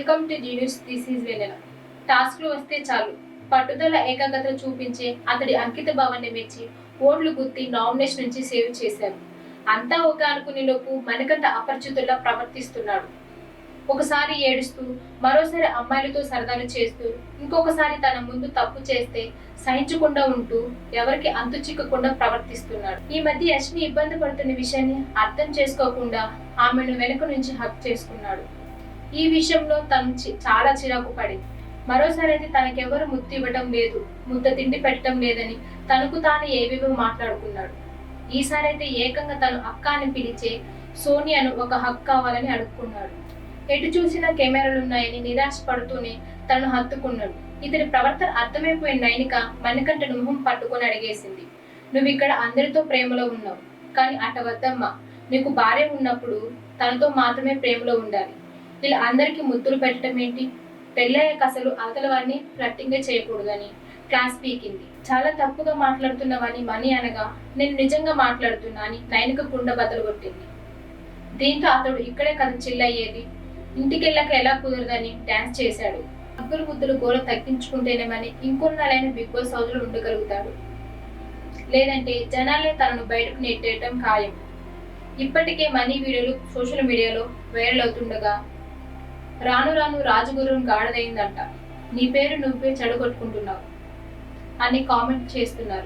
Welcome to news. This is Vennela. టాస్క్లు వస్తే చాలు పట్టుదల ఏకాగ్రత చూపించే అతడి అంకిత భావాన్ని మెచ్చి ఓట్లు గుర్తి నామినేషన్ నుంచి సేవ్ చేశారు. అంతా ఒక అనుకునే లోపు మణికంఠ అపరిచితుల్లా ప్రవర్తిస్తున్నాడు. ఒకసారి ఏడుస్తూ, మరోసారి అమ్మాయిలతో సరదాలు చేస్తూ, ఇంకొకసారి తన ముందు తప్పు చేస్తే సహించకుండా ఉంటూ ఎవరికి అంతు చిక్కకుండా ప్రవర్తిస్తున్నాడు. ఈ మధ్య యష్మి ఇబ్బంది పడుతున్న విషయాన్ని అర్థం చేసుకోకుండా ఆమెను వెనుక నుంచి హక్ చేసుకున్నాడు. ఈ విషయంలో తను చాలా చిరాకు పడి, మరోసారి అయితే తనకెవరు ముద్దు ఇవ్వటం లేదు, ముద్ద తిండి పెట్టడం లేదని తనకు తాను ఏవేవో మాట్లాడుకున్నాడు. ఈసారి అయితే ఏకంగా తను అక్క అని పిలిచే సోనియాను ఒక హక్ కావాలని అడుక్కున్నాడు. ఎటు చూసినా కెమెరాలున్నాయని నిరాశ పడుతూనే తను హత్తుకున్నాడు. ఇతని ప్రవర్తన అర్థమైపోయిన నైనిక మణికంఠ మొహం పట్టుకొని అడిగేసింది, నువ్వు ఇక్కడ అందరితో ప్రేమలో ఉన్నావు, కానీ అట వద్దమ్మా. నీకు భార్య ఉన్నప్పుడు తనతో మాత్రమే ప్రేమలో ఉండాలి. ఇలా అందరికీ ముద్దులు పెట్టడం ఏంటి? పెళ్ళయ్యాక అసలు అవతల వారిని ఫ్లట్టింగే చేయకూడదని క్లాస్ పీకింది. చాలా తప్పుగా మాట్లాడుతున్నవని మణి అనగా, నేను నిజంగా మాట్లాడుతున్నా అని నైనిక కుండ బద్దలు కొట్టింది. దీంతో అతడు ఇక్కడే కథ చిల్లయ్యేది, ఇంటికెళ్ళాక ఎలా కుదరదని డాన్స్ చేశాడు. అగ్గులు ముద్దులు గోల తగ్గించుకుంటేనేమని ఇంకొన్నాళ్ళైనా బిగ్ బాస్ హౌస్లో ఉండగలుగుతాడు. లేదంటే జనాలే తనను బయటకు నెట్టేయటం ఖాయం. ఇప్పటికే మనీ వీడియోలు సోషల్ మీడియాలో వైరల్ అవుతుండగా, రాను రాను రాజగుర్రం గాడిదైందంట, నీ పేరు నువ్వే చెడగొట్టుకుంటున్నావు అని కామెంట్ చేస్తున్నారు.